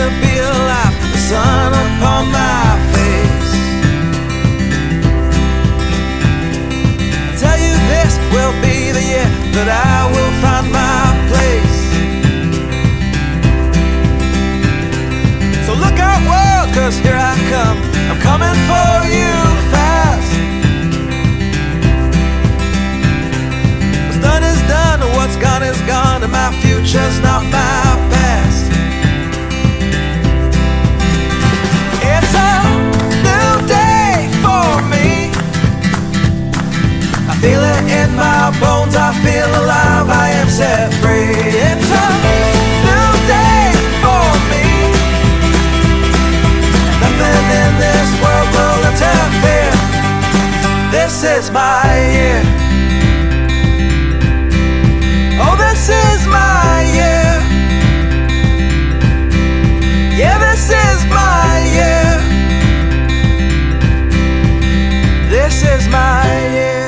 to be alive, the sun upon my face. I tell you this will be the year that I will find my place. So look out world, 'cause here I come, I'm coming for you fast. What's done is done, what's gone is gone, and my future's not my past. It's a new day for me. I feel it in my bones, I feel alive, I am set free. It's a new day for me. Nothing in this world will interfere. This is my year. Oh, this is my year. Yeah, this is my year. This is my year.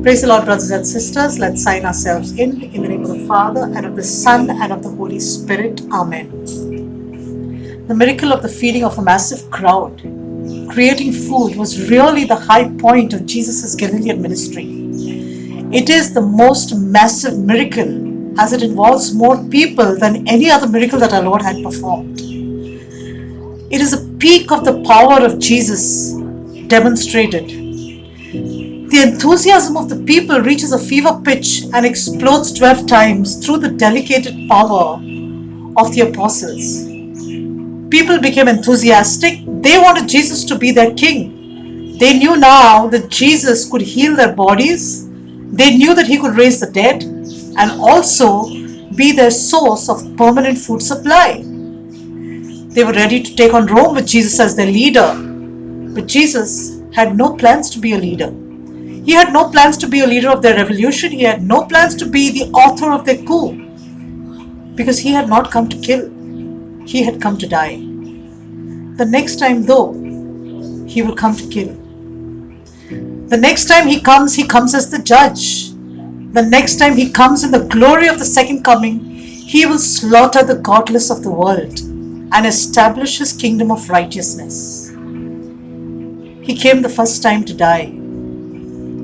Praise the Lord, brothers and sisters. Let's sign ourselves in the name of the Father, and of the Son, and of the Holy Spirit. Amen. The miracle of the feeding of a massive crowd, creating food, was really the high point of Jesus' Galilean ministry. It is the most massive miracle, as it involves more people than any other miracle that our Lord had performed. It is a peak of the power of Jesus demonstrated. The enthusiasm of the people reaches a fever pitch and explodes 12 times through the delegated power of the apostles. People became enthusiastic. They wanted Jesus to be their king. They knew now that Jesus could heal their bodies. They knew that he could raise the dead and also be their source of permanent food supply. They were ready to take on Rome with Jesus as their leader. But Jesus had no plans to be a leader. He had no plans to be a leader of their revolution. He had no plans to be the author of their coup. Because he had not come to kill. He had come to die. The next time though, he will come to kill. The next time he comes as the judge. The next time he comes in the glory of the second coming, he will slaughter the godless of the world and establish his kingdom of righteousness. He came the first time to die.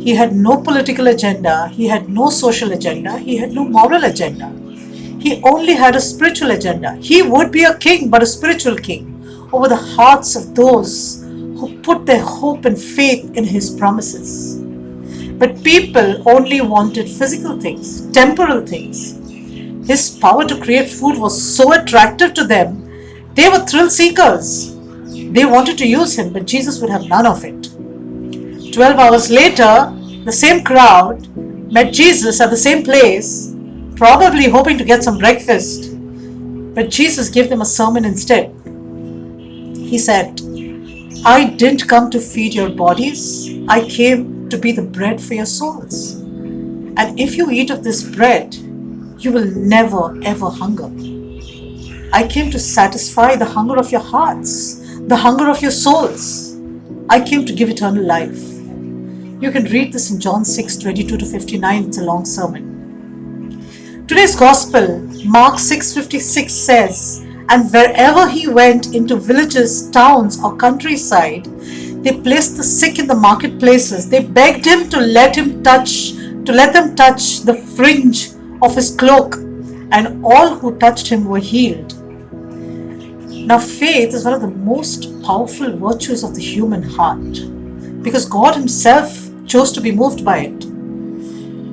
He had no political agenda, he had no social agenda, he had no moral agenda. He only had a spiritual agenda. He would be a king, but a spiritual king, over the hearts of those who put their hope and faith in his promises. But people only wanted physical things, temporal things. His power to create food was so attractive to them, they were thrill seekers. They wanted to use him, but Jesus would have none of it. 12 hours later, the same crowd met Jesus at the same place, probably hoping to get some breakfast. But Jesus gave them a sermon instead. He said, I didn't come to feed your bodies. I came to be the bread for your souls. And if you eat of this bread, you will never ever hunger. I came to satisfy the hunger of your hearts, the hunger of your souls. I came to give eternal life. You can read this in John 6:22-59. It's a long sermon. Today's Gospel, Mark 6:56 says, and wherever he went into villages, towns or countryside, they placed the sick in the marketplaces. They begged him to let them touch the fringe of his cloak, and all who touched him were healed. Now faith is one of the most powerful virtues of the human heart, because God himself chose to be moved by it.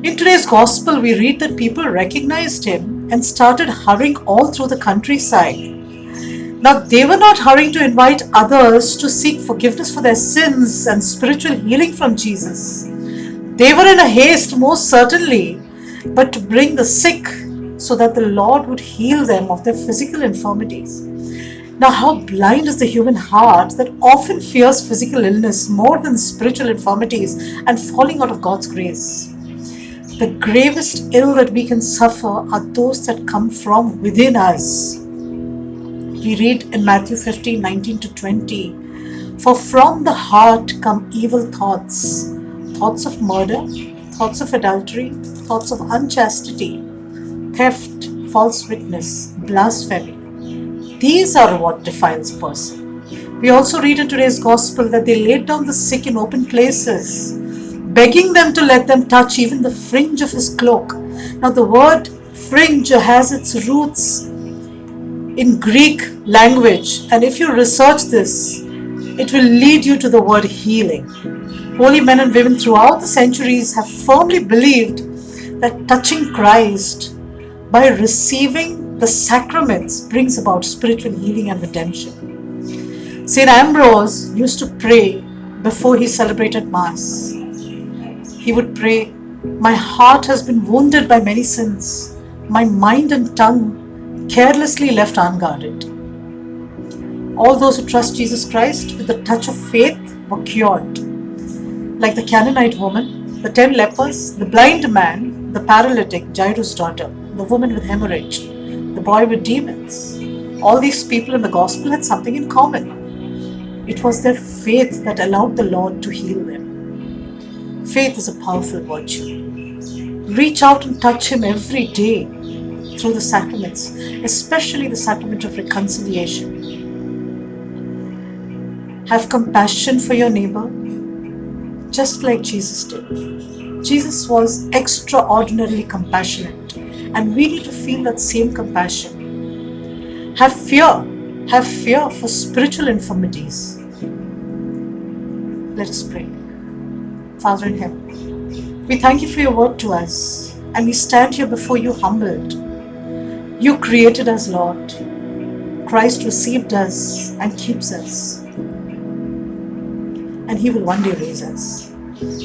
In today's Gospel, we read that people recognized him and started hurrying all through the countryside. Now, they were not hurrying to invite others to seek forgiveness for their sins and spiritual healing from Jesus. They were in a haste, most certainly, but to bring the sick so that the Lord would heal them of their physical infirmities. Now, how blind is the human heart that often fears physical illness more than spiritual infirmities and falling out of God's grace. The gravest ill that we can suffer are those that come from within us. We read in Matthew 15:19 to 20, "For from the heart come evil thoughts, thoughts of murder, thoughts of adultery, thoughts of unchastity, theft, false witness, blasphemy. These are what defiles a person." We also read in today's gospel that they laid down the sick in open places, begging them to let them touch even the fringe of his cloak. Now, the word fringe has its roots in Greek language, and if you research this, it will lead you to the word healing. Holy men and women throughout the centuries have firmly believed that touching Christ by receiving the sacraments brings about spiritual healing and redemption. St. Ambrose used to pray before he celebrated Mass. He would pray, "My heart has been wounded by many sins, my mind and tongue carelessly left unguarded." All those who trust Jesus Christ with the touch of faith were cured. Like the Canaanite woman, the 10 lepers, the blind man, the paralytic, Jairus' daughter, the woman with hemorrhage, the boy with demons. All these people in the gospel had something in common. It was their faith that allowed the Lord to heal them. Faith is a powerful virtue. Reach out and touch Him every day through the sacraments, especially the sacrament of reconciliation. Have compassion for your neighbor, just like Jesus did. Jesus was extraordinarily compassionate, and we need to feel that same compassion. Have fear for spiritual infirmities. Let us pray. Father in heaven, we thank you for your word to us, and we stand here before you humbled. You created us, Lord. Christ received us and keeps us. And He will one day raise us.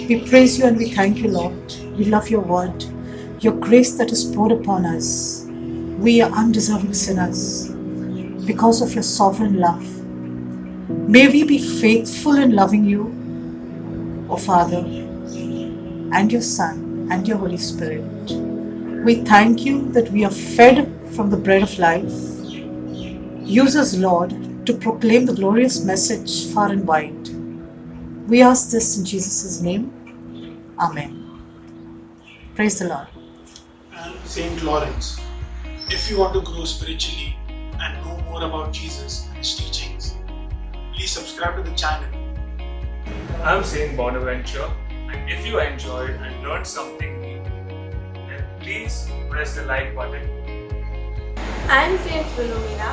We praise you and we thank you, Lord. We love your word, your grace that is poured upon us. We are undeserving sinners because of your sovereign love. May we be faithful in loving you, O Father, and your Son, and your Holy Spirit. We thank you that we are fed from the bread of life. Use us, Lord, to proclaim the glorious message far and wide. We ask this in Jesus' name. Amen. Praise the Lord. And Saint Lawrence. If you want to grow spiritually and know more about Jesus and His teachings, please subscribe to the channel. I'm Saint Bonaventure, and if you enjoyed and learned something new, then please press the like button. I'm Saint Philomena,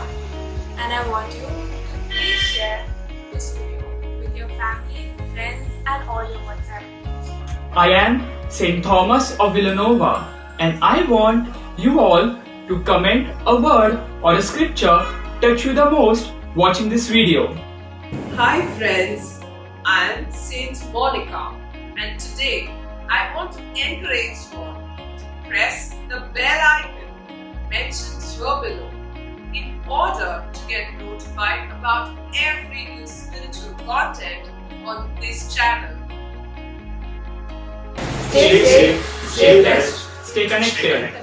and I want you to please share this video with your family, friends, and all your WhatsApp groups. I am Saint Thomas of Villanova, and I want you all to comment a word or a scripture touch you the most watching this video. Hi friends, I am Saint Monica, and today I want to encourage you all to press the bell icon mentioned here below in order to get notified about every new spiritual content on this channel. Stay safe, stay blessed, stay connected.